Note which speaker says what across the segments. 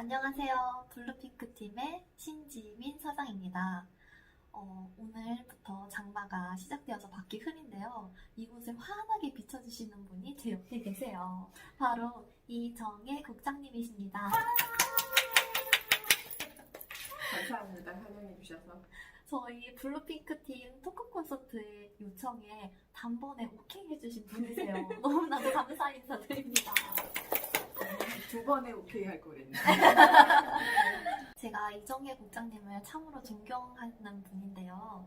Speaker 1: 안녕하세요. 블루핑크 팀의 신지민 사장입니다. 오늘부터 장마가 시작되어서 밖이 흐린데요. 이곳을 환하게 비춰주시는 분이 제 옆에 계세요. 바로 이정혜 국장님이십니다.
Speaker 2: 감사합니다. 환영해 주셔서.
Speaker 1: 저희 블루핑크 팀 토크 콘서트의 요청에 단번에 오케이 해주신 분이세요. 너무나도 감사 인사드립니다.
Speaker 2: 두 번에 오케이 할 거랬네.
Speaker 1: 제가 이정혜 국장님을 참으로 존경하는 분인데요.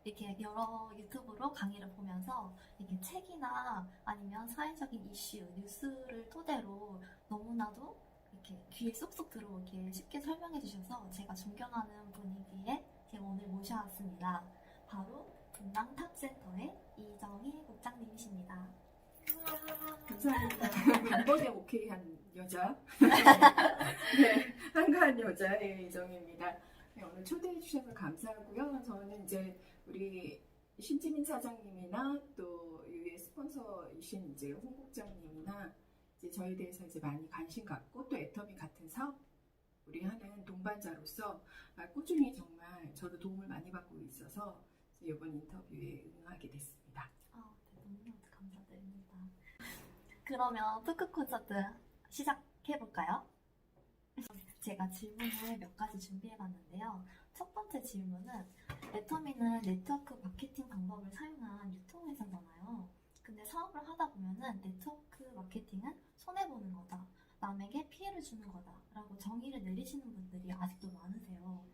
Speaker 1: 이렇게 여러 유튜브로 강의를 보면서 이게 책이나 아니면 사회적인 이슈, 뉴스를 토대로 너무나도 이렇게 귀에 쏙쏙 들어오게 쉽게 설명해 주셔서 제가 존경하는 분이기에 제가 오늘 모셔왔습니다. 바로 분당 탑센터의 이정혜 국장님이십니다.
Speaker 2: 감사합니다. 단번에 오케이 한 여자. 네, 한가한 여자의 이정입니다. 네, 오늘 초대해 주셔서 감사하고요. 저는 이제 우리 신지민 사장님이나 또 유의 스폰서이신 이제 홍 국장님이나 이제 저에 대해서 이제 많이 관심 갖고 또 애터미 같은 사업 우리 하는 동반자로서 꾸준히 정말 저도 도움을 많이 받고 있어서 이번 인터뷰에 응하게 됐습니다.
Speaker 1: 네, 너무너무 감사드립니다. 그러면 토크 콘서트 시작해볼까요? 제가 질문을 몇 가지 준비해봤는데요. 첫 번째 질문은 애터미는 네트워크 마케팅 방법을 사용한 유통회사잖아요. 근데 사업을 하다 보면은 네트워크 마케팅은 손해보는 거다, 남에게 피해를 주는 거다 라고 정의를 내리시는 분들이 아직도 많으세요.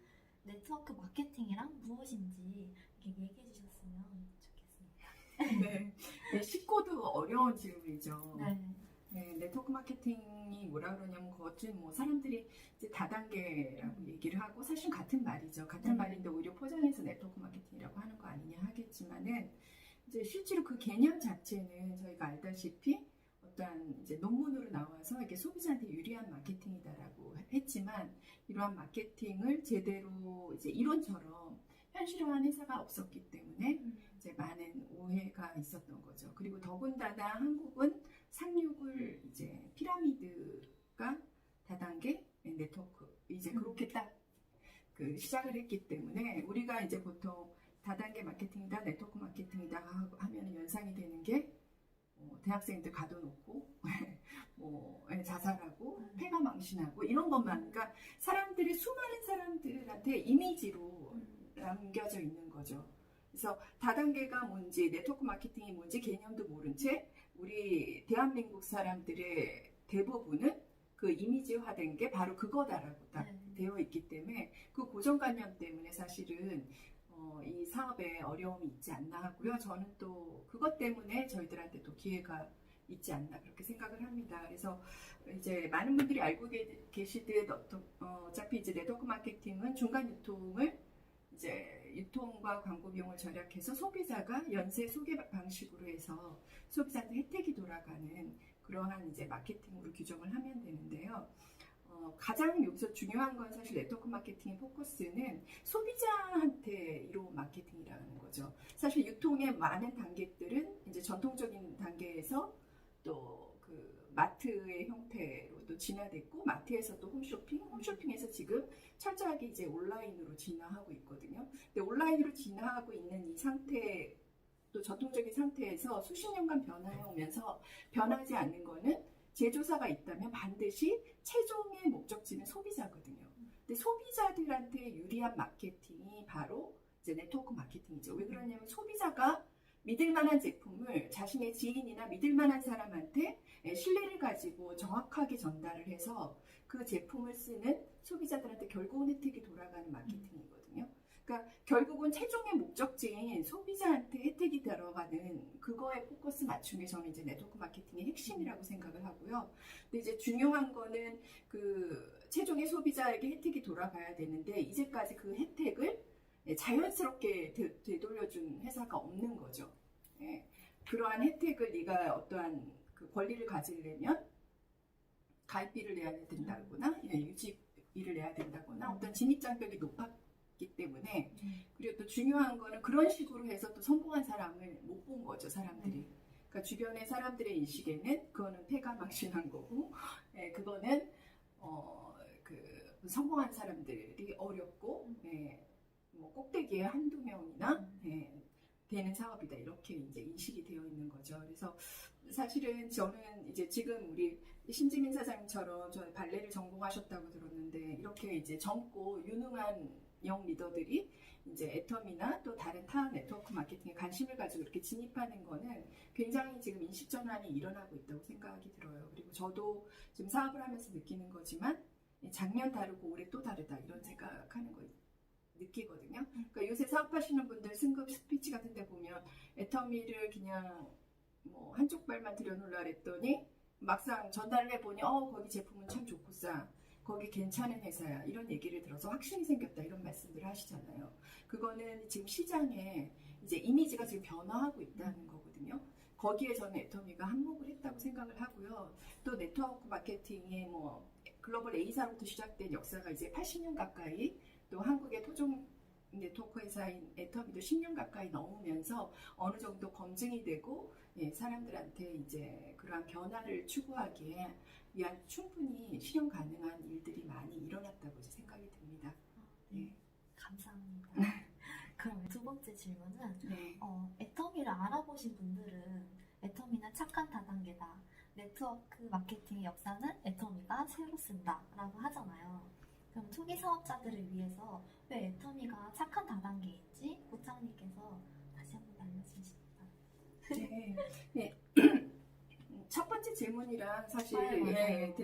Speaker 1: 네트워크 마케팅이란 무엇인지 이렇게 얘기해 주셨으면 좋겠습니다.
Speaker 2: 네, 쉽고도 어려운 질문이죠.
Speaker 1: 네.
Speaker 2: 네, 네트워크 마케팅이 뭐라 그러냐면 그것은 뭐 사람들이 이제 다단계라고 얘기를 하고 사실 같은 말이죠. 같은 말인데 오히려 포장해서 네트워크 마케팅이라고 하는 거 아니냐 하겠지만은 이제 실제로 그 개념 자체는 저희가 알다시피 어떠한 이제 논문으로 나와서 이게 소비자한테 유리한 마케팅이다라고 했지만 이러한 마케팅을 제대로 이제 이론처럼 현실화한 회사가 없었기 때문에 이제 많은 오해가 있었던 거죠. 그리고 더군다나 한국은 상륙을 이제 피라미드가 다단계 네트워크 이제 그렇게 딱 그 시작을 했기 때문에 우리가 이제 보통 다단계 마케팅이다 네트워크 마케팅이다 하면 연상이 되는 게 대학생들 가둬놓고 뭐 자살하고 폐가망신하고 이런 것만, 그러니까 사람들이 수많은 사람들한테 이미지로 남겨져 있는 거죠. 그래서 다단계가 뭔지 네트워크 마케팅이 뭔지 개념도 모른 채 우리 대한민국 사람들의 대부분은 그 이미지화된 게 바로 그거다라고 딱 되어 있기 때문에 그 고정관념 때문에 사실은 이 사업에 어려움이 있지 않나 하고요. 저는 또 그것 때문에 저희들한테 또 기회가 있지 않나 그렇게 생각을 합니다. 그래서 이제 많은 분들이 알고 계시듯 어차피 이제 네트워크 마케팅은 중간 유통을 이제 유통과 광고 비용을 절약해서 소비자가 연쇄 소개 방식으로 해서 소비자한테 혜택이 돌아가는 그러한 이제 마케팅으로 규정을 하면 되는데요. 가장 여기서 중요한 건 사실 네트워크 마케팅의 포커스는 소비자한테 이로운 마케팅이라는 거죠. 사실 유통의 많은 단계들은 이제 전통적인 단계에서 또 그 마트의 형태로 또 진화됐고 마트에서 또 홈쇼핑에서 지금 철저하게 이제 온라인으로 진화하고 있거든요. 근데 온라인으로 진화하고 있는 이 상태, 또 전통적인 상태에서 수십 년간 변화해 오면서 변하지 않는 거는 제조사가 있다면 반드시 최종의 목적지는 소비자거든요. 근데 소비자들한테 유리한 마케팅이 바로 이제 네트워크 마케팅이죠. 왜 그러냐면 소비자가 믿을 만한 제품을 자신의 지인이나 믿을 만한 사람한테 신뢰를 가지고 정확하게 전달을 해서 그 제품을 쓰는 소비자들한테 결국은 혜택이 돌아가는 마케팅이거든요. 그러니까 결국은 최종의 목적지인 소비자한테 혜택이 들어가는 그거에 포커스 맞춘 게 저는 이제 네트워크 마케팅의 핵심이라고 생각을 하고요. 근데 이제 중요한 거는 그 최종의 소비자에게 혜택이 돌아가야 되는데 이제까지 그 혜택을 자연스럽게 되돌려준 회사가 없는 거죠. 예. 그러한 혜택을 네가 어떠한 그 권리를 가지려면 가입비를 내야 된다거나 유지비를 내야 된다거나 어떤 진입장벽이 높았기 때문에, 그리고 또 중요한 거는 그런 식으로 해서 또 성공한 사람을 못 본 거죠, 사람들이. 그러니까 주변의 사람들의 인식에는 그거는 폐가망신한 거고, 그거는 성공한 사람들이 어렵고 뭐 꼭대기에 한두 명이나 되는 사업이다 이렇게 이제 인식이 되어 있는 거죠. 그래서 사실은 저는 이제 지금 우리 신지민 사장님처럼 저 발레를 전공하셨다고 들었는데 이렇게 이제 젊고 유능한 영 리더들이 이제 애텀이나 또 다른 타 네트워크 마케팅에 관심을 가지고 이렇게 진입하는 거는 굉장히 지금 인식 전환이 일어나고 있다고 생각이 들어요. 그리고 저도 지금 사업을 하면서 느끼는 거지만 작년 다르고 올해 또 다르다 이런 생각하는 거 느끼거든요. 그러니까 요새 사업하시는 분들 승급 스피치 같은 데 보면 애터미를 그냥 뭐 한쪽 발만 들여놓으려 그랬더니 막상 전달을 해보니 거기 제품은 참 좋고싸 거기 괜찮은 회사야 이런 얘기를 들어서 확신이 생겼다 이런 말씀들을 하시잖아요. 그거는 지금 시장에 이제 이미지가 지금 변화하고 있다는 거거든요. 거기에 저는 애터미가 한몫을 했다고 생각을 하고요. 또 네트워크 마케팅의 뭐 글로벌 A사로부터 시작된 역사가 이제 80년 가까이 또 한국의 토종 네트워크 회사인 애터미도 10년 가까이 넘으면서 어느 정도 검증이 되고 사람들한테 이제 그러한 변화를 추구하기에 위한 충분히 실현 가능한 일들이 많이 일어났다고 생각이 듭니다.
Speaker 1: 네, 감사합니다. 그럼 두 번째 질문은 애터미를 알아보신 분들은 애터미는 착한 다단계다. 네트워크 마케팅의 역사는 애터미가 새로 쓴다 라고 하잖아요. 그럼 초기 사업자들을 위해서 왜 애터미가 착한 다단계인지 고창님께서 다시 한번 알려주십니다.
Speaker 2: 네. 첫 번째 질문이랑 사실
Speaker 1: 맞아요.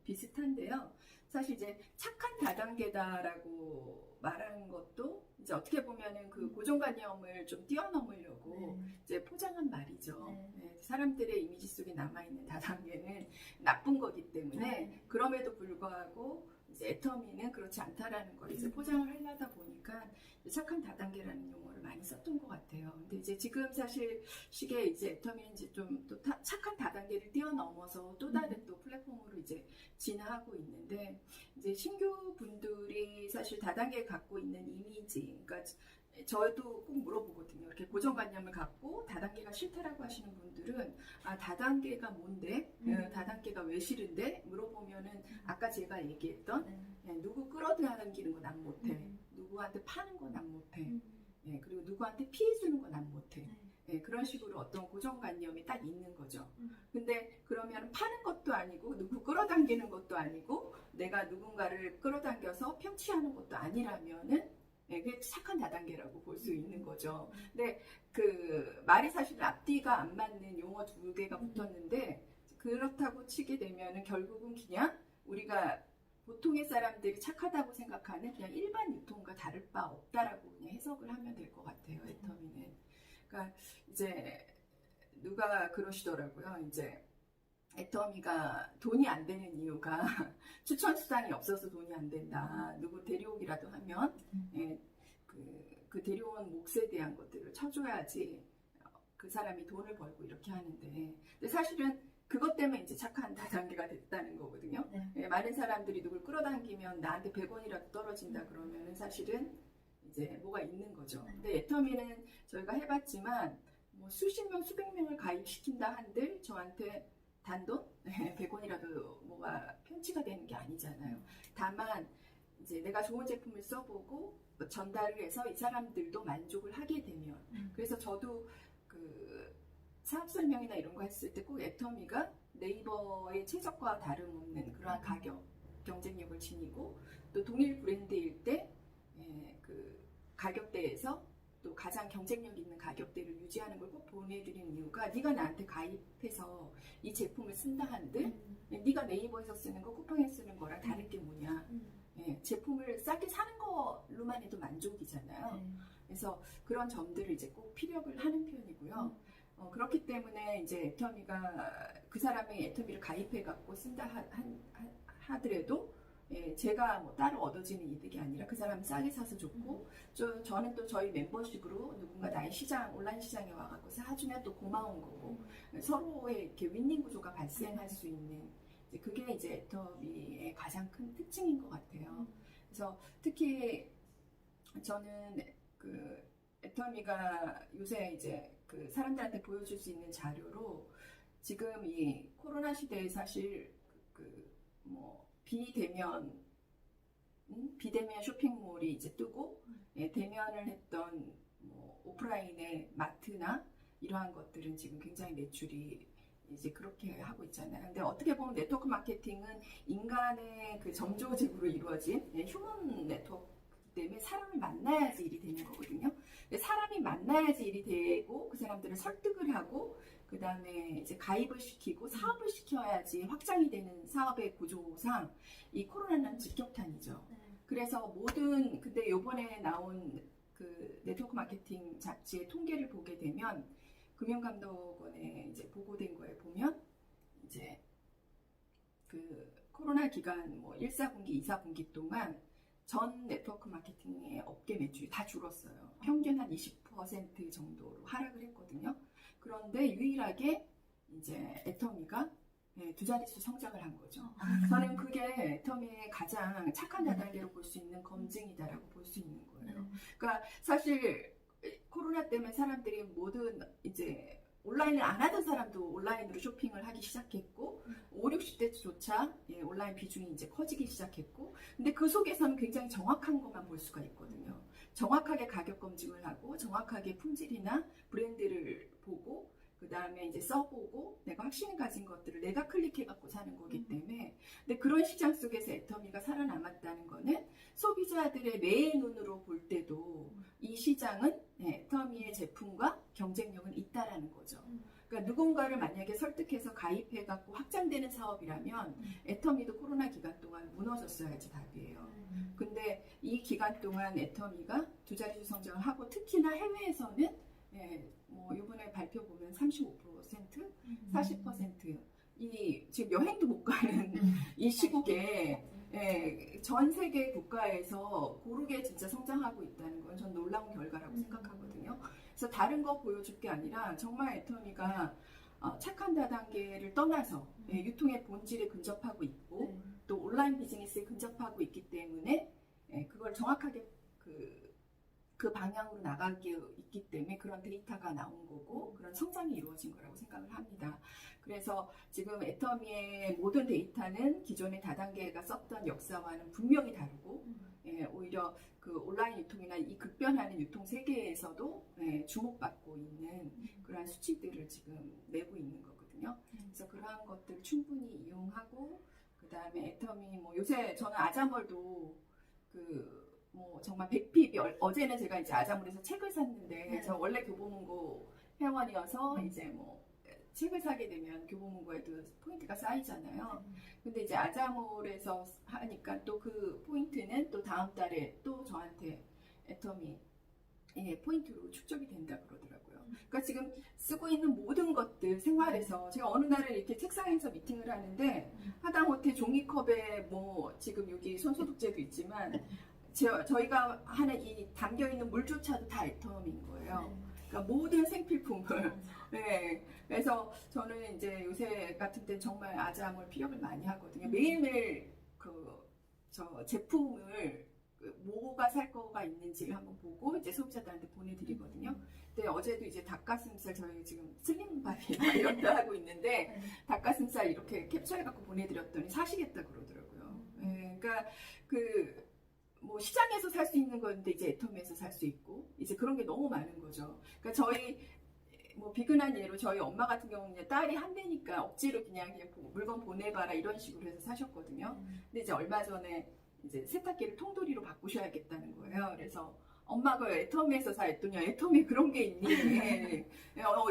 Speaker 2: 비슷한데요. 사실 이제 착한 다단계다라고 말하는 것도 이제 어떻게 보면은 그 고정관념을 좀 뛰어넘으려고 이제 포장한 말이죠. 사람들의 이미지 속에 남아있는 다단계는 나쁜 거기 때문에 그럼에도 불구하고 이제 애터미는 그렇지 않다라는 걸 이제 포장을 하려다 보니까 착한 다단계라는 용어를 많이 썼던 것 같아요. 근데 이제 지금 사실 시기에 이제 애터미는 이제 좀 또 착한 다단계를 뛰어넘어서 또 다른 또 플랫폼으로 이제 진화하고 있는데 이제 신규 분들이 사실 다단계 갖고 있는 이미지, 그러니까 저도 꼭 물어보거든요. 이렇게 고정관념을 갖고 다단계가 싫다라고 하시는 분들은 다단계가 뭔데? 다단계가 왜 싫은데? 물어보면은 아까 제가 얘기했던 누구 끌어당기는 건 난 못해. 누구한테 파는 건 난 못해. 그리고 누구한테 피해주는 건 난 못해. 그런 식으로 어떤 고정관념이 딱 있는 거죠. 근데 그러면 파는 것도 아니고 누구 끌어당기는 것도 아니고 내가 누군가를 끌어당겨서 편취하는 것도 아니라면은 그게 착한 다단계라고 볼 수 있는 거죠. 근데 그 말이 사실 앞뒤가 안 맞는 용어 두 개가 붙었는데 그렇다고 치게 되면은 결국은 그냥 우리가 보통의 사람들이 착하다고 생각하는 그냥 일반 유통과 다를 바 없다라고 그냥 해석을 하면 될 것 같아요. 애터미는. 그러니까 이제 누가 그러시더라고요. 이제 애터미가 돈이 안 되는 이유가 추천 수단이 없어서 돈이 안 된다. 누구 데려오기라도 하면 그 데려온 몫에 대한 것들을 쳐줘야지 그 사람이 돈을 벌고 이렇게 하는데 근데 사실은 그것 때문에 이제 착한 다단계가 됐다는 거거든요. 많은 사람들이 누굴 끌어당기면 나한테 100원이라도 떨어진다 그러면은 사실은 이제 뭐가 있는 거죠. 근데 애터미는 저희가 해봤지만 뭐 수십 명, 수백 명을 가입시킨다 한들 저한테 단돈 100원이라도 뭐가 편취가 되는 게 아니잖아요. 다만 이제 내가 좋은 제품을 써보고 전달을 해서 이 사람들도 만족을 하게 되면 그래서 저도 그 사업 설명이나 이런 거 했을 때 꼭 애터미가 네이버의 최저가와 다름없는 그러한 가격 경쟁력을 지니고 또 동일 브랜드일 때 그 가격대에서 또 가장 경쟁력 있는 가격대를 유지하는 걸 꼭 보내드리는 이유가 네가 나한테 가입해서 이 제품을 쓴다 한들 네가 네이버에서 쓰는 거 쿠팡에서 쓰는 거랑 다른 게 뭐냐 제품을 싸게 사는 걸로만 해도 만족이잖아요. 그래서 그런 점들을 이제 꼭 피력을 하는 편이고요. 그렇기 때문에 이제 애터미가 그 사람의 애터미를 가입해 갖고 쓴다 하더라도 제가 뭐 따로 얻어지는 이득이 아니라 그 사람은 싸게 사서 좋고 저는 또 저희 멤버십으로 누군가 나의 시장 온라인 시장에 와갖고 사주면 또 고마운 거고 서로의 이렇게 윈닝 구조가 발생할 수 있는 그게 이제 애터미의 가장 큰 특징인 것 같아요. 그래서 특히 저는 그 애터미가 요새 이제 그 사람들한테 보여줄 수 있는 자료로 지금 이 코로나 시대에 사실 그 뭐 비대면 비대면 쇼핑몰이 이제 뜨고 대면을 했던 뭐 오프라인의 마트나 이러한 것들은 지금 굉장히 매출이 이제 그렇게 하고 있잖아요. 근데 어떻게 보면 네트워크 마케팅은 인간의 그 점조직으로 이루어진 휴먼 네트워크 때문에 사람을 만나야지 일이 되는 거거든요. 근데 사람이 만나야지 일이 되고 그 사람들을 설득을 하고 그 다음에 이제 가입을 시키고 사업을 시켜야지 확장이 되는 사업의 구조상 이 코로나는 직격탄이죠. 그래서 근데 요번에 나온 그 네트워크 마케팅 잡지의 통계를 보게 되면 금융감독원에 이제 보고된 거에 보면 이제 그 코로나 기간 뭐 1, 4분기, 2, 4분기 동안 전 네트워크 마케팅의 업계 매출이 다 줄었어요. 평균 한 20% 정도로 하락을 했거든요. 그런데 유일하게 이제 애터미가 두 자릿수 성장을 한 거죠. 저는 그게 애터미의 가장 착한 다단계로 볼 수 있는 검증이다라고 볼 수 있는 거예요. 그러니까 사실 코로나 때문에 사람들이 모든 이제 온라인을 안 하던 사람도 온라인으로 쇼핑을 하기 시작했고 5, 60대조차 온라인 비중이 이제 커지기 시작했고 근데 그 속에서는 굉장히 정확한 것만 볼 수가 있거든요. 정확하게 가격 검증을 하고 정확하게 품질이나 브랜드를 보고 그 다음에 이제 써보고 내가 확신을 가진 것들을 내가 클릭해갖고 사는 거기 때문에 근데 그런 시장 속에서 애터미가 살아남았다는 거는 소비자들의 매의 눈으로 볼 때도 이 시장은 애터미의 제품과 경쟁력은 있다라는 거죠. 그러니까 누군가를 만약에 설득해서 가입해갖고 확장되는 사업이라면 애터미도 코로나 기간 동안 무너졌어야지 답이에요. 근데 이 기간 동안 애터미가 두 자릿수 성장을 하고 특히나 해외에서는 뭐 이번에 발표 보면 35%, 40% 이 지금 여행도 못 가는 이 시국에 전 세계 국가에서 고르게 진짜 성장하고 있다는 건 전 놀라운 결과라고 생각하거든요. 그래서 다른 거 보여줄 게 아니라 정말 애터미가 착한 다단계를 떠나서 유통의 본질에 근접하고 있고 또 온라인 비즈니스에 근접하고 있기 때문에 그걸 정확하게 그 방향으로 나가게 있기 때문에 그런 데이터가 나온 거고 그런 성장이 이루어진 거라고 생각을 합니다. 그래서 지금 애터미의 모든 데이터는 기존의 다단계가 썼던 역사와는 분명히 다르고 오히려 그 온라인 유통이나 이 급변하는 유통 세계에서도 주목받고 있는 그러한 수치들을 지금 내고 있는 거거든요. 그래서 그러한 것들을 충분히 이용하고 그 다음에 애터미 뭐 요새 저는 아자몰도 뭐 정말 100pb 어제는 제가 이제 아자몰에서 책을 샀는데 저 원래 교보문고 회원이어서 이제 뭐 책을 사게 되면 교보문고에도 포인트가 쌓이잖아요. 근데 이제 아자몰에서 하니까 또 그 포인트는 또 다음 달에 또 저한테 애터미 포인트로 축적이 된다 그러더라고요. 그러니까 지금 쓰고 있는 모든 것들 생활에서 제가 어느 날에 이렇게 책상에서 미팅을 하는데 하다못해 종이컵에 뭐 지금 여기 손소독제도 있지만 저희가 하는 이 담겨있는 물조차도 다 애터미인 거예요. 그러니까 모든 생필품을. 그래서 저는 이제 요새 같은 때 정말 아자몰 피력을 많이 하거든요. 매일매일 저 제품을 뭐가 살 거가 있는지를 한번 보고 이제 소비자들한테 보내드리거든요. 근데 어제도 이제 닭가슴살 저희 지금 슬림바디 다이어트 하고 있는데 닭가슴살 이렇게 캡처해갖고 보내드렸더니 사시겠다 그러더라고요. 그러니까 뭐 시장에서 살 수 있는 건데 이제 애터미에서 살 수 있고 이제 그런 게 너무 많은 거죠. 그러니까 저희 뭐 비근한 예로 저희 엄마 같은 경우는 딸이 한대니까 억지로 그냥 물건 보내봐라 이런 식으로 해서 사셨거든요. 근데 이제 얼마 전에 이제 세탁기를 통돌이로 바꾸셔야겠다는 거예요. 그래서 엄마가 애터미에서 사 했더니 애터미 그런 게 있니?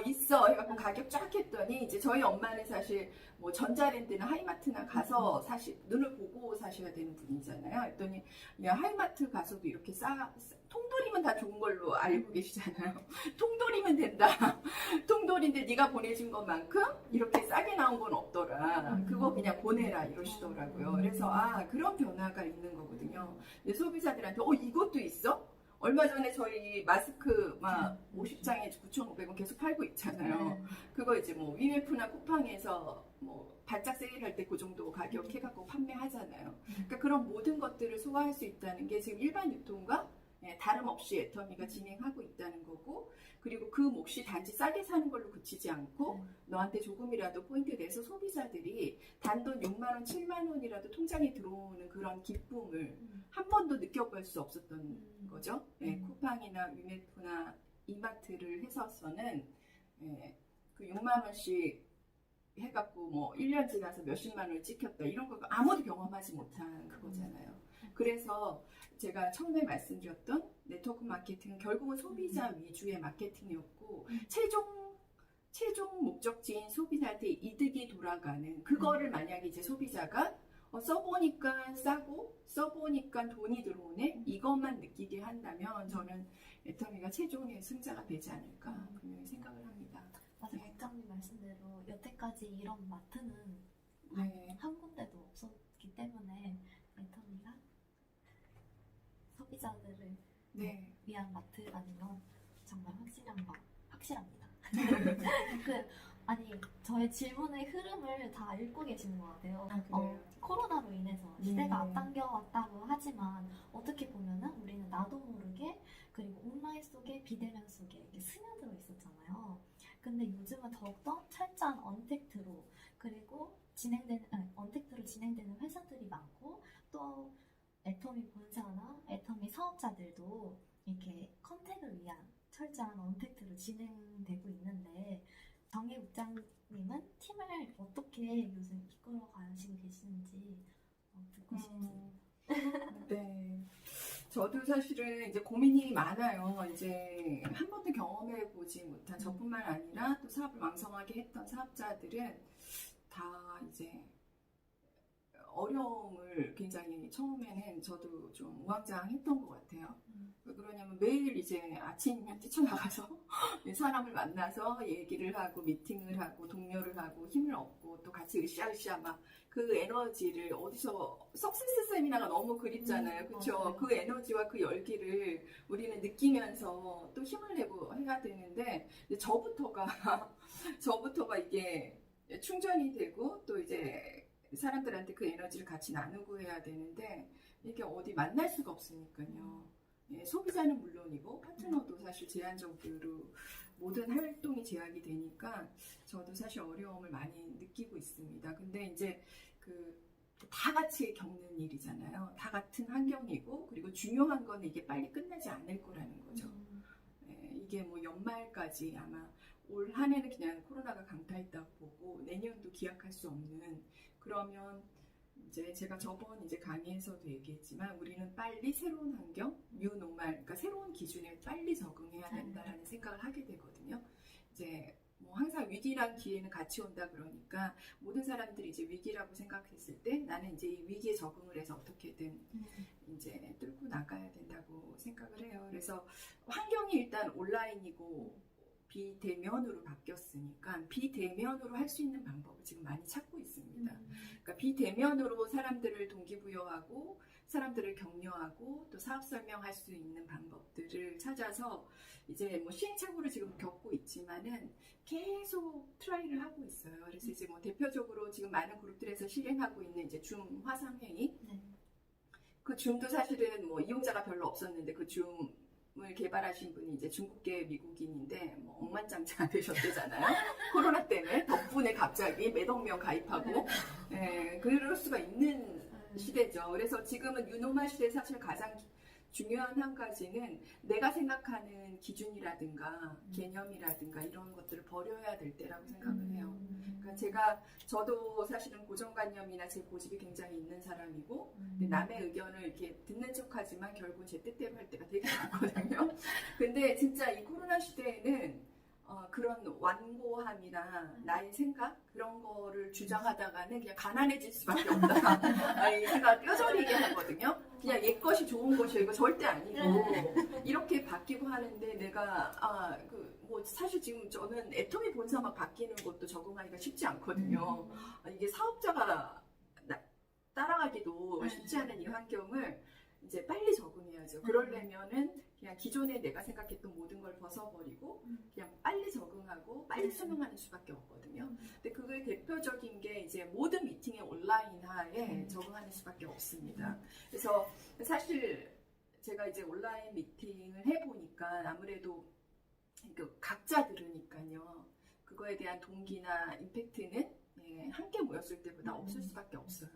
Speaker 2: 있어 해갖고 가격 쫙 했더니 이제 저희 엄마는 사실 뭐 전자랜드나 하이마트나 가서 눈을 보고 사셔야 되는 분이잖아요. 했더니 야 하이마트 가서도 이렇게 통돌이면 다 좋은 걸로 알고 계시잖아요. 통돌이면 된다. 통돌인데 네가 보내준 것만큼 이렇게 싸게 나온 건 없더라. 그거 그냥 보내라 이러시더라고요. 그래서 그런 변화가 있는 거거든요. 근데 소비자들한테 이것도 있어? 얼마 전에 저희 마스크 막 50장에 9,500원 계속 팔고 있잖아요. 그거 이제 뭐 위메프나 쿠팡에서 뭐 발작 세일할 때 그 정도 가격 해갖고 판매하잖아요. 그러니까 그런 모든 것들을 소화할 수 있다는 게 지금 일반 유통과 다름없이 애터미가 진행하고 있다는 거고, 그리고 그 몫이 단지 싸게 사는 걸로 그치지 않고 너한테 조금이라도 포인트 내서 소비자들이 단돈 6만 원, 7만 원이라도 통장에 들어오는 그런 기쁨을 한 번도 느껴볼 수 없었던 거죠. 쿠팡이나 위메프나 이마트를 해서서는 그 6만 원씩 해갖고 뭐 1년 지나서 몇십만 원을 찍혔다 이런 거 아무도 경험하지 못한 그거잖아요. 그래서 제가 처음에 말씀드렸던 네트워크 마케팅은 결국은 소비자 위주의 마케팅이었고 최종 목적지인 소비자한테 이득이 돌아가는 그거를 만약에 이제 소비자가 써보니까 싸고 써보니까 돈이 들어오네 이것만 느끼게 한다면 저는 애터미가 최종의 승자가 되지 않을까 분명히 생각을 합니다.
Speaker 1: 맞아요. 국장님 말씀대로 여태까지 이런 마트는
Speaker 2: 네.
Speaker 1: 한 군데도 없었기 때문에 애터미가 소비자들을 위한 마트라는 건 정말 확실합니다. 저의 질문의 흐름을 다 읽고 계시는 것 같아요. 코로나로 인해서 시대가 앞당겨왔다고 하지만 어떻게 보면은 우리는 나도 모르게 그리고 온라인 속에 비대면 속에 이렇게 스며들어 있었잖아요. 근데 요즘은 더욱더 철저한 언택트로 그리고 언택트로 진행되는 회사들이 많고 또 애터미 본사나 애터미 사업자들도 이렇게 컨택을 위한 철저한 언택트로 진행되고 있는데 정혜 국장님은 팀을 어떻게 요즘 이끌어 가시고 계시는지 듣고 싶습니다.
Speaker 2: 네. 저도 사실은 이제 고민이 많아요. 이제 한 번도 경험해보지 못한 저뿐만 아니라 또 사업을 왕성하게 했던 사업자들은 다 이제 어려움을 굉장히 처음에는 저도 좀 우왕좌왕했던 것 같아요. 왜 그러냐면 매일 이제 아침이면 뛰쳐나가서 사람을 만나서 얘기를 하고 미팅을 하고 동료를 하고 힘을 얻고 또 같이 으쌰으쌰 막 그 에너지를 어디서 석세스 세미나가 너무 그립잖아요. 그렇죠? 그 에너지와 그 열기를 우리는 느끼면서 또 힘을 내고 해야 되는데 저부터가 이게 충전이 되고 또 이제 사람들한테 그 에너지를 같이 나누고 해야 되는데 이게 어디 만날 수가 없으니까요. 소비자는 물론이고 파트너도 사실 제한적으로 모든 활동이 제약이 되니까 저도 사실 어려움을 많이 느끼고 있습니다. 근데 이제 다 같이 겪는 일이잖아요. 다 같은 환경이고 그리고 중요한 건 이게 빨리 끝나지 않을 거라는 거죠. 이게 뭐 연말까지 아마 올 한 해는 그냥 코로나가 강타했다고 보고 내년도 기약할 수 없는 그러면 이제 제가 저번 이제 강의에서도 얘기했지만 우리는 빨리 새로운 환경, 뉴노멀, 그러니까 새로운 기준에 빨리 적응해야 된다라는 생각을 하게 되거든요. 이제 뭐 항상 위기랑 기회는 같이 온다 그러니까 모든 사람들이 이제 위기라고 생각했을 때 나는 이제 이 위기에 적응을 해서 어떻게든 이제 뚫고 나가야 된다고 생각을 해요. 그래서 환경이 일단 온라인이고 비대면으로 바뀌었으니까 비대면으로 할 수 있는 방법을 지금 많이 찾고 있습니다. 그러니까 비대면으로 사람들을 동기부여하고 사람들을 격려하고 또 사업 설명할 수 있는 방법들을 찾아서 이제 뭐 시행착오를 지금 겪고 있지만은 계속 트라이를 하고 있어요. 그래서 이제 뭐 대표적으로 지금 많은 그룹들에서 실행하고 있는 이제 줌 화상회의. 그 줌도 사실은 뭐 이용자가 별로 없었는데 그 줌을 개발하신 분이 이제 중국계 미국인인데 뭐 억만장자 되셨대잖아요. 코로나 때문에 덕분에 갑자기 몇억 명 가입하고 그럴 수가 있는 시대죠. 그래서 지금은 뉴노멀 시대 사실 가장 중요한 한 가지는 내가 생각하는 기준이라든가 개념이라든가 이런 것들을 버려야 될 때라고 생각을 해요. 그러니까 저도 사실은 고정관념이나 제 고집이 굉장히 있는 사람이고 남의 의견을 이렇게 듣는 척하지만 결국 제 뜻대로 할 때가 되게 많거든요. 근데 진짜 이 코로나 시대에는 그런 완고함이나 나의 생각 그런 거를 주장하다가는 그냥 가난해질 수밖에 없다. 이 생각 뼈저리게 하거든요. 그냥 옛 것이 좋은 것이고 이거 절대 아니고 이렇게 바뀌고 하는데 내가 뭐 사실 지금 저는 애터미 본사만 바뀌는 것도 적응하기가 쉽지 않거든요. 이게 사업자가 따라가기도 쉽지 않은 이 환경을 이제 빨리 적응해야죠. 그러려면은 그냥 기존에 내가 생각했던 모든 걸 벗어버리고 그냥 빨리 적응하고 빨리 수능하는 수밖에 없거든요. 근데 그거의 대표적인 게 이제 모든 미팅의 온라인화에 적응하는 수밖에 없습니다. 그래서 사실 제가 이제 온라인 미팅을 해보니까 아무래도 각자 들으니까요. 그거에 대한 동기나 임팩트는 함께 모였을 때보다 없을 수밖에 없어요.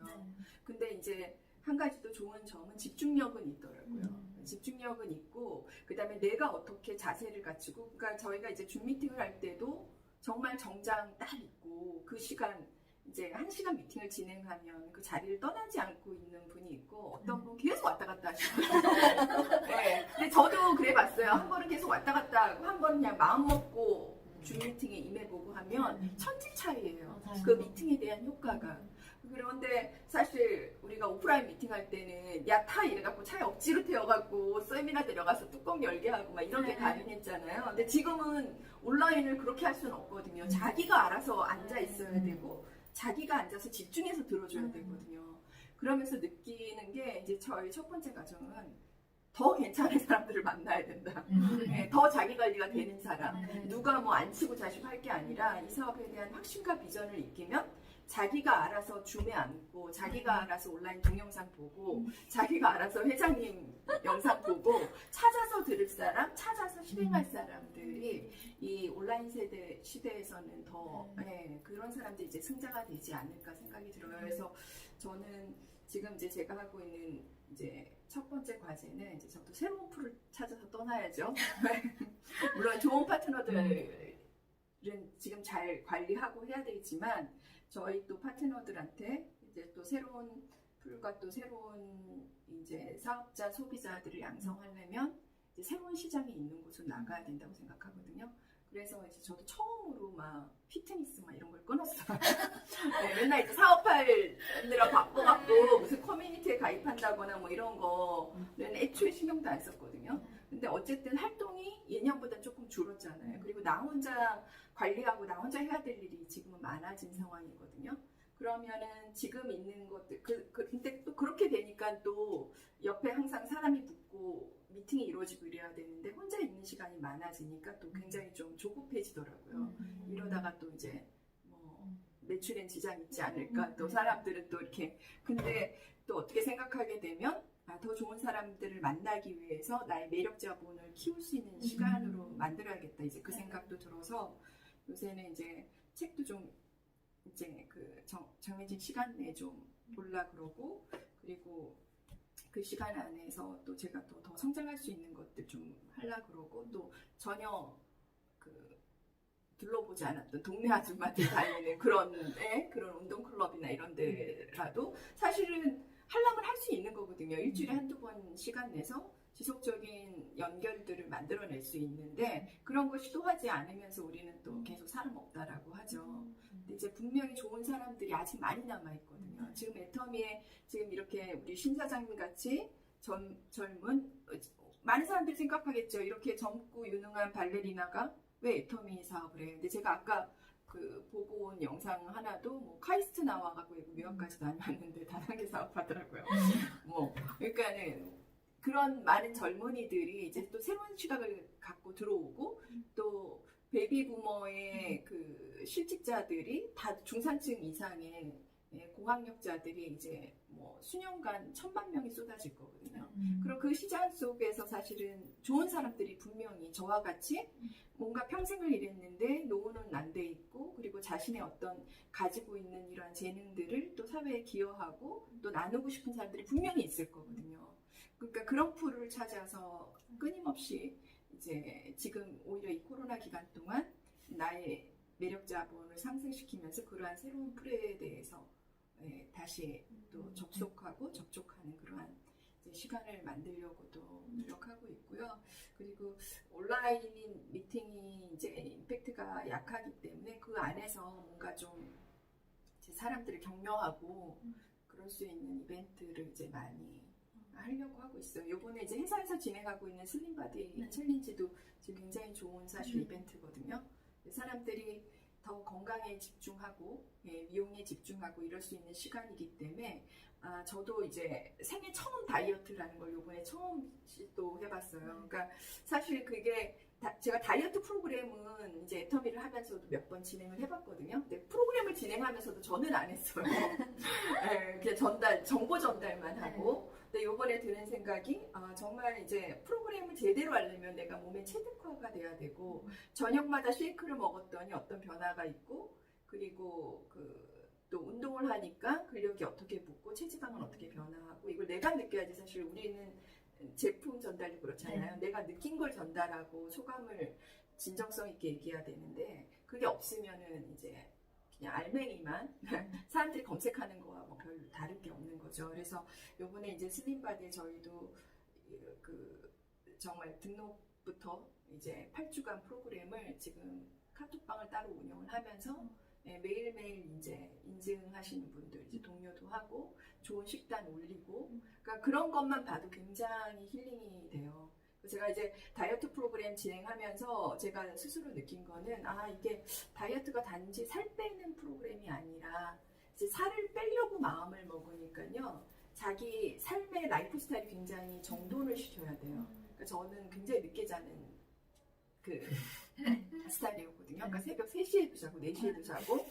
Speaker 2: 근데 이제 한 가지 또 좋은 점은 집중력은 있더라고요. 집중력은 있고, 그 다음에 내가 어떻게 자세를 갖추고, 그러니까 저희가 이제 줌 미팅을 할 때도 정말 정장 딱 있고, 그 시간, 이제 1시간 미팅을 진행하면 그 자리를 떠나지 않고 있는 분이 있고, 어떤 분 계속 왔다 갔다 하시거든요. 네. 근데 저도 그래 봤어요. 한 번은 계속 왔다 갔다 하고, 한 번은 그냥 마음 먹고 줌 미팅에 임해보고 하면 천지 차이예요. 그 미팅에 대한 효과가. 그런데 사실 우리가 오프라인 미팅할 때는 야 타 이래갖고 차에 억지로 태워갖고 세미나 데려가서 뚜껑 열게 하고 막 이런 게 가능했잖아요. 근데 지금은 온라인을 그렇게 할 수는 없거든요. 자기가 알아서 앉아 있어야 되고 자기가 앉아서 집중해서 들어줘야 되거든요. 그러면서 느끼는 게 이제 저희 첫 번째 과정은 더 괜찮은 사람들을 만나야 된다. 네, 더 자기 관리가 되는 사람. 누가 뭐 안 치고 자시고 할 게 아니라 이 사업에 대한 확신과 비전을 익히면 자기가 알아서 줌에 앉고 자기가 알아서 온라인 동영상 보고 자기가 알아서 회장님 영상 보고 찾아서 들을 사람, 찾아서 실행할 사람들이 이 온라인 시대에서는 더 그런 사람들이 이제 승자가 되지 않을까 생각이 들어요. 그래서 저는 지금 이제 제가 하고 있는 이제 첫 번째 과제는 이제 저도 새로운 풀을 찾아서 떠나야죠. 물론 좋은 파트너들은 지금 잘 관리하고 해야 되지만 저희 또 파트너들한테 이제 또 새로운 풀과 또 새로운 이제 사업자, 소비자들을 양성하려면 이제 새로운 시장이 있는 곳으로 나가야 된다고 생각하거든요. 그래서 이제 저도 처음으로 막 피트니스 막 이런 걸 끊었어요. 네, 맨날 이제 사업하느라 바빠갖고 무슨 커뮤니티에 가입한다거나 뭐 이런 거는 애초에 신경도 안 썼거든요. 근데 어쨌든 활동이 예년보다 조금 줄었잖아요. 그리고 나 혼자 관리하고 나 혼자 해야 될 일이 지금은 많아진 상황이거든요. 그러면은 지금 있는 것들, 근데 또 그렇게 되니까 또 옆에 항상 사람이 붙고 미팅이 이루어지고 이래야 되는데 혼자 있는 시간이 많아지니까 또 굉장히 좀 조급해지더라고요. 이러다가 또 이제 뭐 매출엔 지장이 있지 않을까. 또 사람들은 또 이렇게. 근데 또 어떻게 생각하게 되면 더 좋은 사람들을 만나기 위해서 나의 매력 자본을 키울 수 있는 시간으로 만들어야겠다. 이제 그 생각도 들어서 요새는 이제 책도 좀 이제 그 정해진 시간 내에 좀 보려 그러고, 그리고 그 시간 안에서 또 제가 또 더 성장할 수 있는 것들 좀 하려 그러고, 또 전혀 그 둘러보지 않았던 동네 아줌마들 다니는 그런 운동 클럽이나 이런 데라도 사실은 하려면 할 수 있는 거거든요. 일주일에 한두 번 시간 내서 지속적인 연결들을 만들어낼 수 있는데 그런 거 시도하지 않으면서 우리는 또 계속 사람 없다라고 하죠. 근데 이제 분명히 좋은 사람들이 아직 많이 남아있거든요. 지금 애터미에 지금 이렇게 우리 신 사장님 같이 젊은 많은 사람들이 생각하겠죠. 이렇게 젊고 유능한 발레리나가 왜 애터미 사업을 해요? 근데 제가 아까 그 보고 온 영상 하나도 뭐 카이스트 나와가지고 미국까지 다녀왔는데 다단계 사업하더라고요. 뭐 그러니까는 그런 많은 젊은이들이 이제 또 새로운 시각을 갖고 들어오고, 또 베이비 부머의 그 실직자들이 다 중산층 이상의 고학력자들이 이제 뭐 수년간 1,000만 명이 쏟아질 거거든요. 그리고 그 시장 속에서 사실은 좋은 사람들이 분명히 저와 같이 뭔가 평생을 일했는데 노후는 안 돼 있고, 그리고 자신의 어떤 가지고 있는 이러한 재능들을 또 사회에 기여하고 또 나누고 싶은 사람들이 분명히 있을 거거든요. 그러니까 그런 풀을 찾아서 끊임없이 이제 지금 오히려 이 코로나 기간 동안 나의 매력 자본을 상승시키면서 그러한 새로운 풀에 대해서 다시 또 접촉하는 그러한 이제 시간을 만들려고도 노력하고 있고요. 그리고 온라인 미팅이 이제 임팩트가 약하기 때문에 그 안에서 뭔가 좀 이제 사람들을 격려하고 그럴 수 있는 이벤트를 이제 많이 하려고 하고 있어요. 요번에 이제 회사에서 진행하고 있는 슬림바디 챌린지도 지금 굉장히 좋은 사실 이벤트거든요. 사람들이 더 건강에 집중하고 미용에 집중하고 이럴 수 있는 시간이기 때문에 저도 이제 생애 처음 다이어트라는 걸 요번에 처음 또 해봤어요. 그러니까 사실 그게 제가 다이어트 프로그램은 이제 애터미를 하면서도 몇 번 진행을 해봤거든요. 근데 프로그램을 진행하면서도 저는 안 했어요. 그냥 정보 전달만 하고. 근데 요번에 요번에 드는 생각이 정말 이제 프로그램을 제대로 하려면 내가 몸에 체득화가 돼야 되고 저녁마다 쉐이크를 먹었더니 어떤 변화가 있고 그리고 또 운동을 하니까 근력이 어떻게 붙고 체지방은 어떻게 변화하고 이걸 내가 느껴야지. 사실 우리는 제품 전달도 그렇잖아요. 내가 느낀 걸 전달하고 소감을 진정성 있게 얘기해야 되는데 그게 없으면은 이제 그냥 알맹이만 사람들이 검색하는 거와 뭐 별 다른 게 없는 거죠. 그래서 요번에 이제 슬림바디에 저희도 정말 등록부터 이제 8주간 프로그램을 지금 카톡방을 따로 운영을 하면서 매일매일 이제 인증하시는 분들 이제 동료도 하고 좋은 식단 올리고 그러니까 그런 것만 봐도 굉장히 힐링이 돼요. 제가 이제 다이어트 프로그램 진행하면서 제가 스스로 느낀 거는 이게 다이어트가 단지 살 빼는 프로그램이 아니라 이제 살을 빼려고 마음을 먹으니까요. 자기 삶의 라이프 스타일이 굉장히 정돈을 시켜야 돼요. 그러니까 저는 굉장히 늦게 자는 스타일이었거든요. 그러니까 새벽 3시에도 자고 4시에도 자고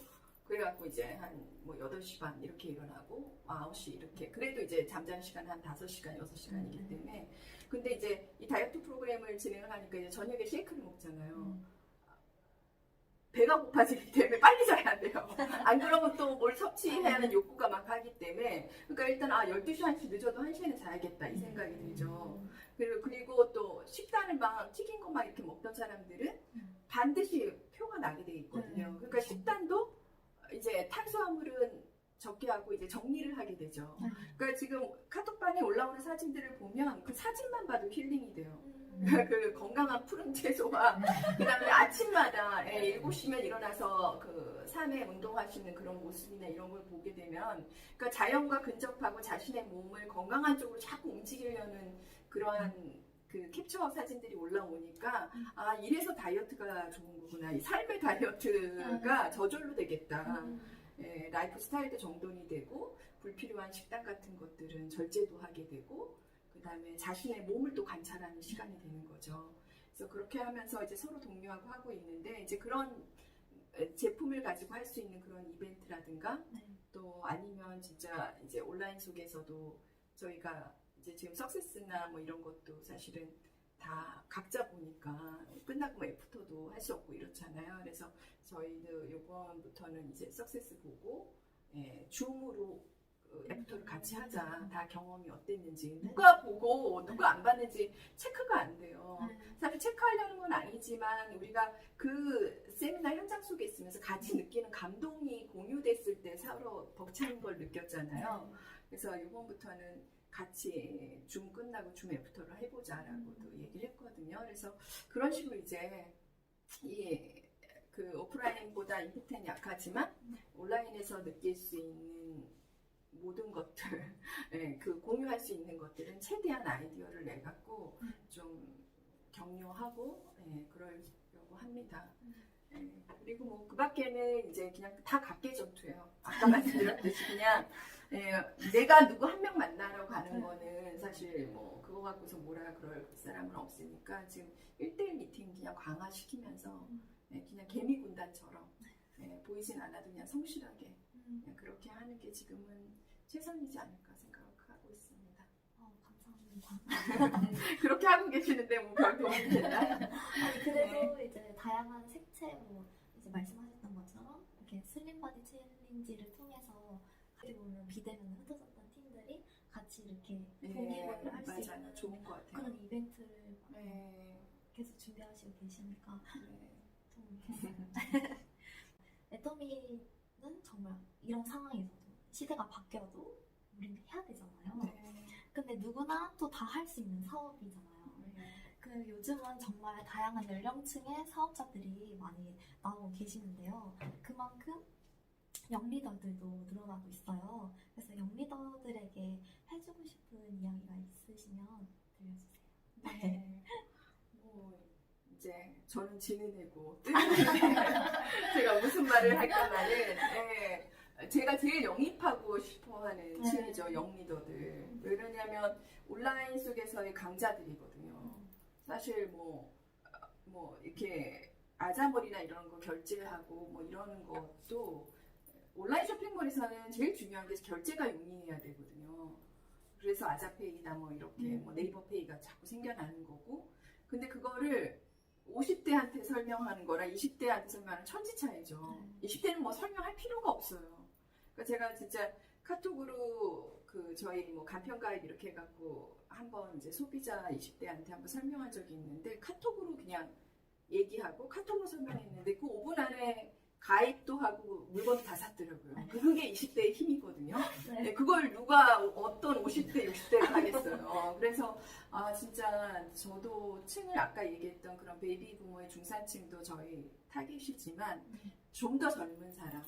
Speaker 2: 그래갖고 이제 한 뭐 8시 반 이렇게 일어나고 9시 이렇게 그래도 이제 잠자는 시간 한 5시간 6시간이기 때문에 근데 이제 이 다이어트 프로그램을 진행을 하니까 이제 저녁에 쉐이크를 먹잖아요. 배가 고파지기 때문에 빨리 자야 돼요. 안 그러면 또 뭘 섭취해야 하는 욕구가 막 하기 때문에 그러니까 일단 12시 1시 늦어도 1시에는 자야겠다 이 생각이 들죠. 그리고 또 식단을 막 튀긴 거 막 이렇게 먹던 사람들은 반드시 표가 나게 돼 있거든요. 그러니까 식단도 이제 탄수화물은 적게 하고 이제 정리를 하게 되죠. 그러니까 지금 카톡방에 올라오는 사진들을 보면 그 사진만 봐도 힐링이 돼요. 그 건강한 푸른 채소와 그다음에 아침마다 7시면 일어나서 그 산에 운동하시는 그런 모습이나 이런 걸 보게 되면 그러니까 자연과 근접하고 자신의 몸을 건강한 쪽으로 자꾸 움직이려는 그러한 그 캡처 사진들이 올라오니까 이래서 다이어트가 좋은 거구나. 이 삶의 다이어트가 저절로 되겠다. 라이프 스타일도 정돈이 되고 불필요한 식단 같은 것들은 절제도 하게 되고 그 다음에 자신의 몸을 또 관찰하는 시간이 되는 거죠. 그래서 그렇게 하면서 이제 서로 독려하고 하고 있는데 이제 그런 제품을 가지고 할 수 있는 그런 이벤트라든가 또 아니면 진짜 이제 온라인 속에서도 저희가 이제 지금 석세스나 뭐 이런 것도 사실은 다 각자 보니까 끝나고 뭐 애프터도 할 수 없고 이렇잖아요. 그래서 저희도 요번부터는 이제 석세스 보고 줌으로 애프터를 같이 하자. 다 경험이 어땠는지 누가 보고 누가 안 봤는지 체크가 안 돼요. 사실 체크하려는 건 아니지만 우리가 그 세미나 현장 속에 있으면서 같이 느끼는 감동이 공유됐을 때 서로 벅차는 걸 느꼈잖아요. 그래서 이번부터는 같이 줌 끝나고 줌 애프터를 해보자라고도 얘기를 했거든요. 그래서 그런 식으로 이제 그 오프라인보다 임팩트는 약하지만 온라인에서 느낄 수 있는 모든 것들, 그 공유할 수 있는 것들은 최대한 아이디어를 내갖고 좀 격려하고 그러려고 합니다. 그리고 뭐 그 밖에는 이제 그냥 다 각계 전투예요. 아까 말씀드렸듯이 그냥 내가 누구 한 명 만나러 가는 거는 사실 뭐 그거 갖고서 뭐라 그럴 사람은 없으니까 지금 1대1 미팅 그냥 강화시키면서 그냥 개미 군단처럼 보이진 않아도 그냥 성실하게 그냥 그렇게 하는 게 지금은 최선이지 않을까 생각하고 있습니다.
Speaker 1: 감사합니다.
Speaker 2: 그렇게 하고 계시는데 뭐 별 도움이 됐나요?
Speaker 1: 그래도 이제 다양한 색채 뭐 이제 말씀하셨던 것처럼 이렇게 슬림바디 챌린지를 통해서 보면 비대면 흩어졌던 팀들이 같이 이렇게 동기부여를 할 수 있는
Speaker 2: 좋은 것 같아요.
Speaker 1: 그런 이벤트를 계속 준비하시고 계시니까 도움이 됐어요. 애터미는 정말 이런 상황에서도 시대가 바뀌어도 우리는 해야 되잖아요. 근데 누구나 또 다 할 수 있는 사업이잖아요. 그 요즘은 정말 다양한 연령층의 사업자들이 많이 나오고 계시는데요. 그만큼 영리더들도 늘어나고 있어요. 그래서 영리더들에게 해주고 싶은 이야기가 있으시면 들려주세요.
Speaker 2: 뭐 이제 저는 지는 애고 제가 무슨 말을 할까만은 제가 제일 영입하고 싶어하는 층이죠. 영리더들. 왜 그러냐면 온라인 속에서의 강자들이거든요. 사실 뭐 이렇게 아자몰이나 이런 거 결제하고 뭐 이러는 것도 온라인 쇼핑몰에서는 제일 중요한 게 결제가 용이해야 되거든요. 그래서 아자페이나 뭐 이렇게 뭐 네이버페이가 자꾸 생겨나는 거고, 근데 그거를 50대한테 설명하는 거랑 20대한테 설명하는 천지 차이죠. 20대는 뭐 설명할 필요가 없어요. 그러니까 제가 진짜 카톡으로 그 저희 뭐 간편 가입 이렇게 해갖고 한번 이제 소비자 20대한테 한번 설명한 적이 있는데, 카톡으로 그냥 얘기하고 카톡으로 설명했는데 그 5분 안에 가입도 하고 물건도 다 샀더라고요. 그게 20대의 힘이거든요. 네, 그걸 누가 어떤 50대, 60대가 하겠어요. 그래서 진짜 저도 층을 아까 얘기했던 그런 베이비 부모의 중산층도 저희 타깃이지만 좀 더 젊은 사람,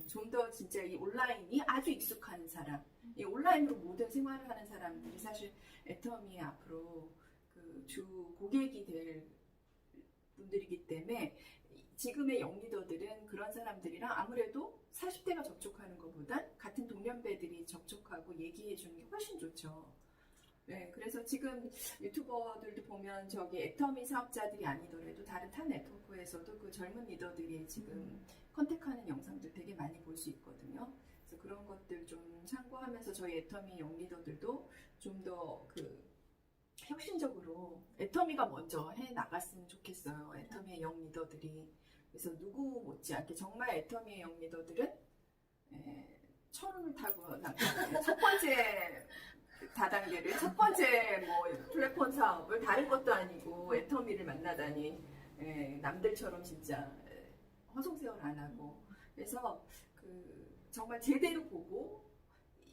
Speaker 2: 좀 더 진짜 이 온라인이 아주 익숙한 사람, 이 온라인으로 모든 생활을 하는 사람들이 사실 애터미의 앞으로 그 주 고객이 될 분들이기 때문에 지금의 영리더들은 그런 사람들이랑 아무래도 40대가 접촉하는 것보단 같은 동년배들이 접촉하고 얘기해 주는 게 훨씬 좋죠. 네, 그래서 지금 유튜버들도 보면 저기 애터미 사업자들이 아니더라도 다른 타 네트워크에서도 그 젊은 리더들이 지금 컨택하는 영상들 되게 많이 볼 수 있거든요. 그래서 그런 것들 좀 참고하면서 저희 애터미 영리더들도 좀 더 그 혁신적으로 애터미가 먼저 해 나갔으면 좋겠어요. 애터미의 영리더들이. 그래서 누구 못지않게 정말 애터미의 영리더들은 천운을 타고 나가는 첫 번째 다단계를, 첫 번째 뭐 플랫폼 사업을 다른 것도 아니고 애터미를 만나다니 남들처럼 진짜 허송세월 안 하고, 그래서 그 정말 제대로 보고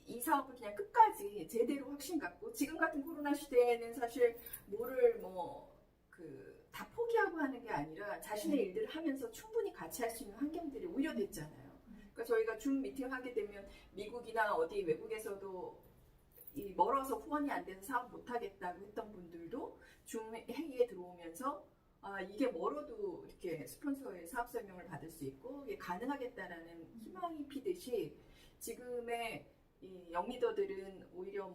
Speaker 2: 이 사업을 그냥 끝까지 제대로 확신 갖고, 지금 같은 코로나 시대에는 사실 뭐를 다 포기하고 하는 게 아니라 자신의 일들을 하면서 충분히 같이 할 수 있는 환경들이 오히려 됐잖아요. 그러니까 저희가 줌 미팅 하게 되면 미국이나 어디 외국에서도 이 멀어서 후원이 안 돼서 사업 못 하겠다고 했던 분들도 줌 회의에 들어오면서 이게 멀어도 이렇게 스폰서의 사업 설명을 받을 수 있고 이게 가능하겠다라는 희망이 피듯이, 지금의 이 영리더들은 오히려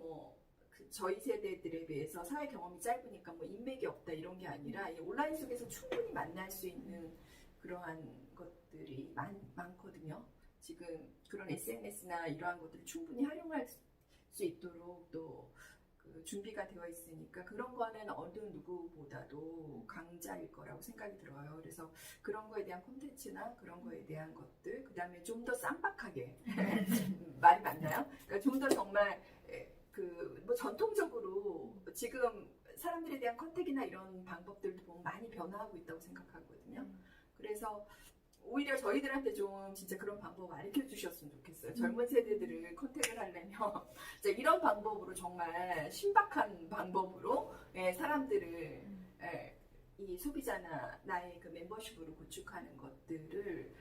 Speaker 2: 저희 세대들에 비해서 사회 경험이 짧으니까 인맥이 없다 이런 게 아니라 이 온라인 속에서 충분히 만날 수 있는 그러한 것들이 많거든요. 지금 그런 SNS나 이러한 것들을 충분히 활용할 수 있도록 또 그 준비가 되어 있으니까 그런 거는 어느 누구보다도 강자일 거라고 생각이 들어요. 그래서 그런 거에 대한 콘텐츠나 그런 거에 대한 것들, 그 다음에 좀 더 쌈박하게 말이 맞나요? 그러니까 좀 더 정말 전통적으로 지금 사람들에 대한 컨택이나 이런 방법들도 보면 많이 변화하고 있다고 생각하거든요. 그래서 오히려 저희들한테 좀 진짜 그런 방법 알려 주셨으면 좋겠어요. 젊은 세대들을 컨택을 하려면 이런 방법으로, 정말 신박한 방법으로 사람들을 이 소비자나 나의 그 멤버십으로 구축하는 것들을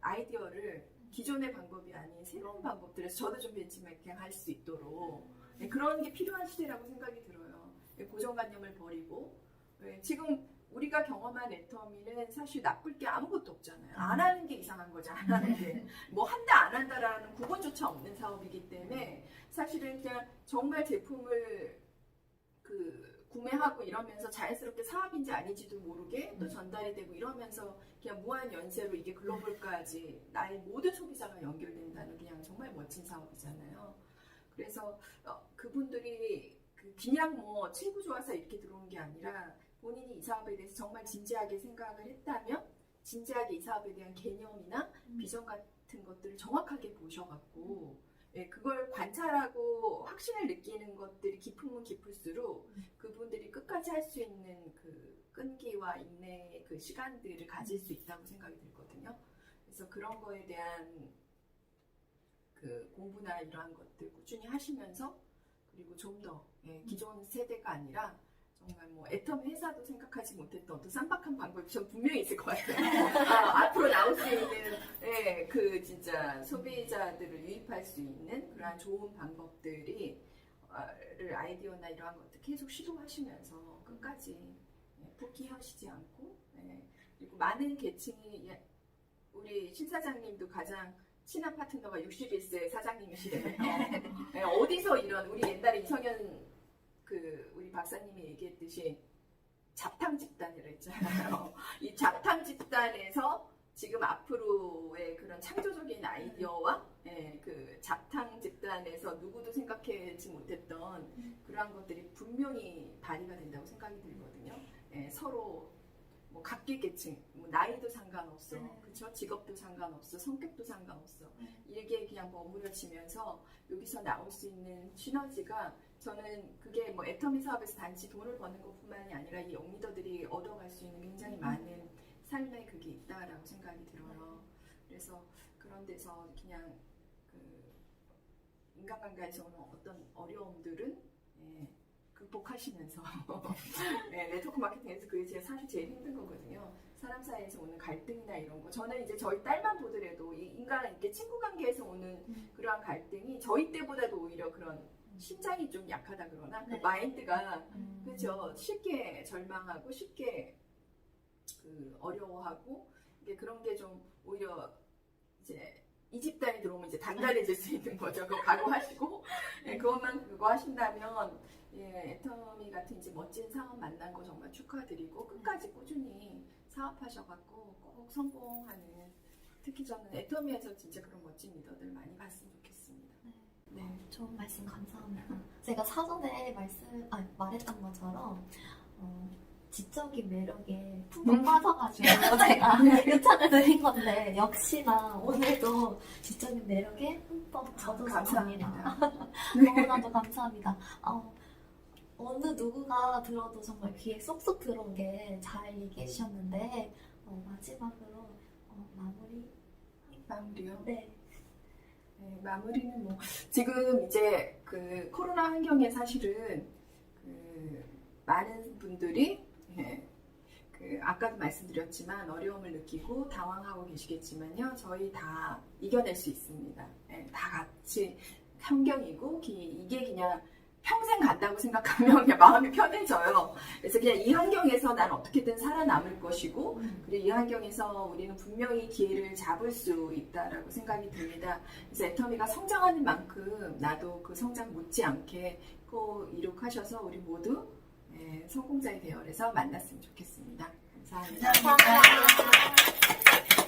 Speaker 2: 아이디어를 기존의 방법이 아닌 새로운 방법들에서 저도 좀 벤치마킹 할 수 있도록 그런 게 필요한 시대라고 생각이 들어요. 고정관념을 버리고, 지금 우리가 경험한 애터미는 사실 나쁠 게 아무것도 없잖아요. 안 하는 게 이상한 거죠. 안 하는 게. 한다 안 한다라는 구분조차 없는 사업이기 때문에 사실은 그냥 정말 제품을 구매하고 이러면서 자연스럽게 사업인지 아닌지도 모르게 또 전달이 되고 이러면서 그냥 무한 연세로 이게 글로벌까지 나의 모든 소비자가 연결된다는 그냥 정말 멋진 사업이잖아요. 그래서 그분들이 그냥 친구 좋아서 이렇게 들어온 게 아니라 본인이 이 사업에 대해서 정말 진지하게 생각을 했다면 진지하게 이 사업에 대한 개념이나 비전 같은 것들을 정확하게 보셔갖고 그걸 관찰하고 확신을 느끼는 것들이 깊으면 깊을수록 그분들이 끝까지 할 수 있는 그 끈기와 인내의 그 시간들을 가질 수 있다고 생각이 들거든요. 그래서 그런 거에 대한 그 공부나 이러한 것들 꾸준히 하시면서, 그리고 좀 더 기존 세대가 아니라 정말 애터미 회사도 생각하지 못했던 어떤 쌈박한 방법이 전 분명히 있을 것 같아요. 앞으로 나올 수 있는 그 진짜 소비자들을 유입할 수 있는 그러한 좋은 방법들이 아이디어나 이러한 것들 계속 시도하시면서 끝까지 포기하시지 않고, 그리고 많은 계층이, 우리 신 사장님도 가장 친한 파트너가 61세 사장님이시래요. 어디서 이런, 우리 옛날에 이성현 우리 박사님이 얘기했듯이 잡탕 집단이라 했잖아요. 이 잡탕 집단에서 지금 앞으로의 그런 창조적인 아이디어와 그 잡탕 집단에서 누구도 생각해 생각하지 못했던 그러한 것들이 분명히 발휘가 된다고 생각이 들거든요. 예, 서로 뭐 각계계층, 뭐 나이도 상관없어,
Speaker 1: 네.
Speaker 2: 그렇죠? 직업도 상관없어, 성격도 상관없어.
Speaker 1: 네.
Speaker 2: 이게 그냥 버무려지면서 여기서 나올 수 있는 시너지가 저는 그게 뭐 애터미 사업에서 단지 돈을 버는 것뿐만이 아니라 이 영리더들이 얻어갈 수 있는 굉장히 많은 삶의 그게 있다라고 생각이 들어요. 그래서 그런 데서 그냥 그 인간관계에서 오는 어떤 어려움들은 예, 극복하시면서 네, 네트워크 마케팅에서 그게 사실 제일 힘든 거거든요. 사람 사이에서 오는 갈등이나 이런 거. 저는 이제 저희 딸만 보더라도 이 인간 이렇게 친구 관계에서 오는 그러한 갈등이 저희 때보다도 오히려 그런 심장이 좀 약하다 그러나 그
Speaker 1: 네.
Speaker 2: 마인드가 그죠 쉽게 절망하고 쉽게 그 어려워하고 이게 그런 게 좀 오히려 이제 이 집단이 들어오면 이제 단단해질 수 있는 거죠. 그거 각오하시고 예, 그것만 그거 하신다면 예, 애터미 같은 이제 멋진 사업 만난 거 정말 축하드리고 끝까지 꾸준히 사업하셔갖고 꼭 성공하는 특히 저는 애터미에서 진짜 그런 멋진 리더들 많이 봤으면 좋겠습니다. 네.
Speaker 1: 좋은 말씀 감사합니다. 제가 사전에 말했던 것처럼 지적인 매력에 푹 빠져가지고 제가 요청을 드린 건데 역시나 오늘도 지적인 매력에 흠뻑 젖어서 갑니다.
Speaker 2: 감사합니다.
Speaker 1: 너무나도 감사합니다. 어느 누구가 들어도 정말 귀에 쏙쏙 들어오게 잘 얘기해 주셨는데 마지막으로
Speaker 2: 마무리요?
Speaker 1: 네.
Speaker 2: 네, 마무리는 뭐 지금 이제 그 코로나 환경에 사실은 그 많은 분들이 예, 그 아까도 말씀드렸지만 어려움을 느끼고 당황하고 계시겠지만요, 저희 다 이겨낼 수 있습니다. 예, 다 같이 환경이고 이게 그냥 평생 간다고 생각하면 그냥 마음이 편해져요. 그래서 그냥 이 환경에서 난 어떻게든 살아남을 것이고 그리고 이 환경에서 우리는 분명히 기회를 잡을 수 있다라고 생각이 듭니다. 그래서 애터미가 성장하는 만큼 나도 그 성장 못지않게 꼭 이룩하셔서 우리 모두 성공자의 대열에서 만났으면 좋겠습니다. 감사합니다.
Speaker 1: 감사합니다.